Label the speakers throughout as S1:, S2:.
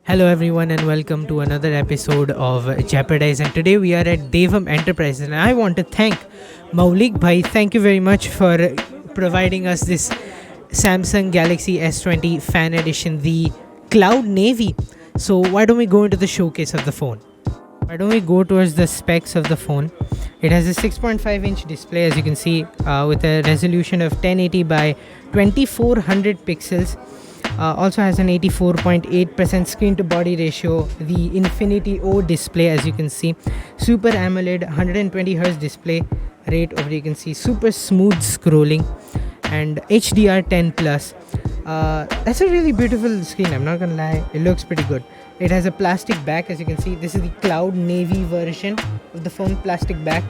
S1: Hello, everyone, and welcome to another episode of Jeopardize. And today we are at Devam Enterprises, and I want to thank Maulik Bhai. Thank you very much for providing us this Samsung Galaxy S20 Fan Edition, the Cloud Navy. So, why don't we go into the showcase of the phone? Why don't we go towards the specs of the phone? It has a 6.5-inch display, as you can see, with a resolution of 1080 by 2400 pixels. Also has an 84.8% screen to body ratio, the Infinity O display, as you can see, Super AMOLED 120 Hz display rate over, you can see super smooth scrolling, and HDR10 plus. That's a really beautiful screen, I'm not gonna lie, it looks pretty good. It has a plastic back, as you can see. This is the Cloud Navy version of the phone, plastic back.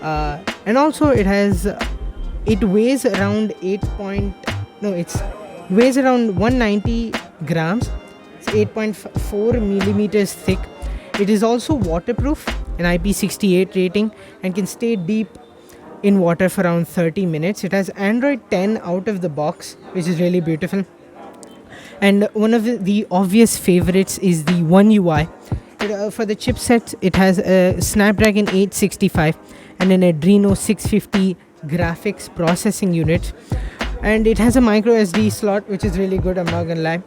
S1: And also it weighs around weighs around 190 grams. It's 8.4 millimeters thick. It is also waterproof, an IP68 rating, and can stay deep in water for around 30 minutes. It has Android 10 out of the box, which is really beautiful. And one of the obvious favorites is the One UI. For the chipsets, it has a Snapdragon 865 and an Adreno 650 graphics processing unit. And it has a micro SD slot, which is really good, I'm not gonna lie.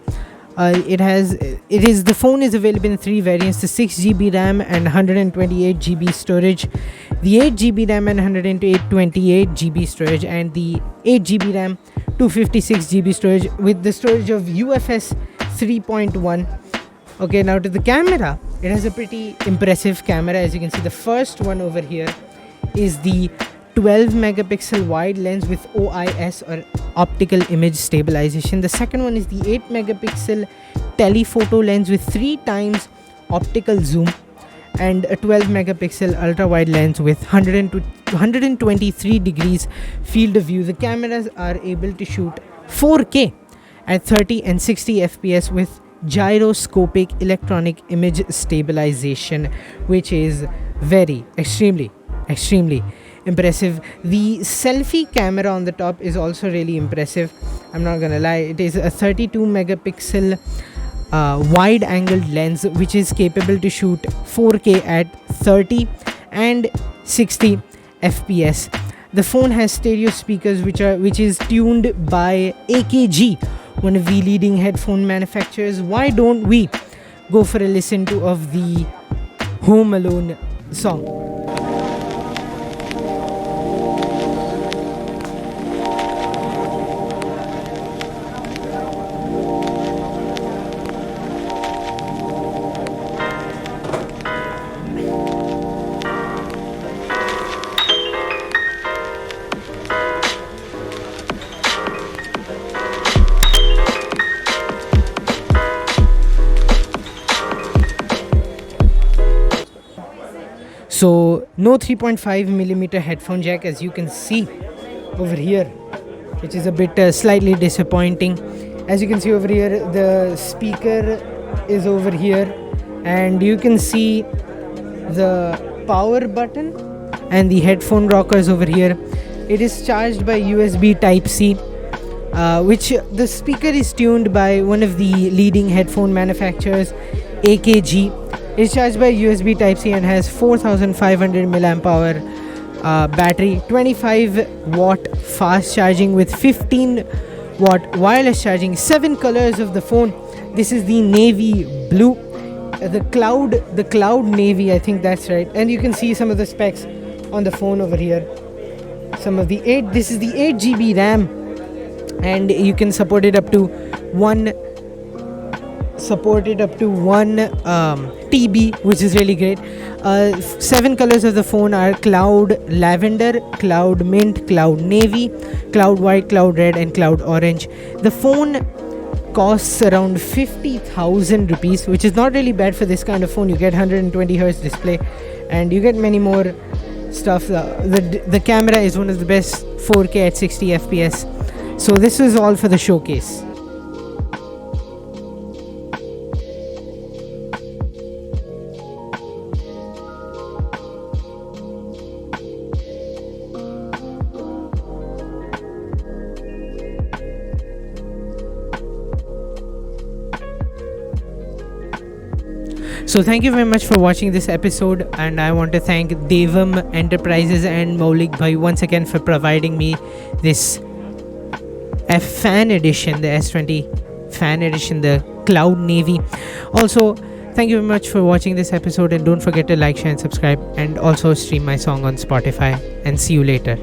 S1: The phone is available in three variants: the 6GB RAM and 128GB storage, the 8GB RAM and 128GB storage, and the 8GB RAM 256GB storage with the storage of UFS 3.1. Okay, now to the camera. It has a pretty impressive camera. As you can see, the first one over here is the 12 megapixel wide lens with OIS, or optical image stabilization. The second one is the 8 megapixel telephoto lens with 3 times optical zoom, and a 12 megapixel ultra wide lens with 123 degrees field of view. The cameras are able to shoot 4K at 30 and 60 FPS with gyroscopic electronic image stabilization, which is extremely impressive. The selfie camera on the top is also really impressive, I'm not gonna lie. It is a 32 megapixel wide angled lens, which is capable to shoot 4K at 30 and 60 FPS. The phone has stereo speakers which is tuned by AKG, one of the leading headphone manufacturers. Why don't we go for a listen to of the Home Alone song? So no 3.5 millimeter headphone jack, as you can see over here, which is a bit slightly disappointing. As you can see over here, the speaker is over here, and you can see the power button and the headphone rockers over here. It is charged by USB Type-C, which the speaker is tuned by one of the leading headphone manufacturers, AKG. It's charged by USB Type-C and has 4500 milliamp hour battery, 25 watt fast charging with 15 watt wireless charging. 7 colors of the phone. This is the navy blue, the cloud navy, I think that's right. And you can see some of the specs on the phone over here. This is the 8GB RAM, and you can support it up to 1 TB, which is really great. 7 colors of the phone are cloud lavender, cloud mint, cloud navy, cloud white, cloud red, and cloud orange. The phone costs around 50,000 rupees, which is not really bad for this kind of phone. You get 120 Hz display, and you get many more stuff. The camera is one of the best, 4K at 60 FPS. So this is all for the showcase. So thank you very much for watching this episode, and I want to thank Devam Enterprises and Maulik Bhai once again for providing me this fan edition, the S20 fan edition, the Cloud Navy. Also, thank you very much for watching this episode, and don't forget to like, share, and subscribe, and also stream my song on Spotify. And see you later.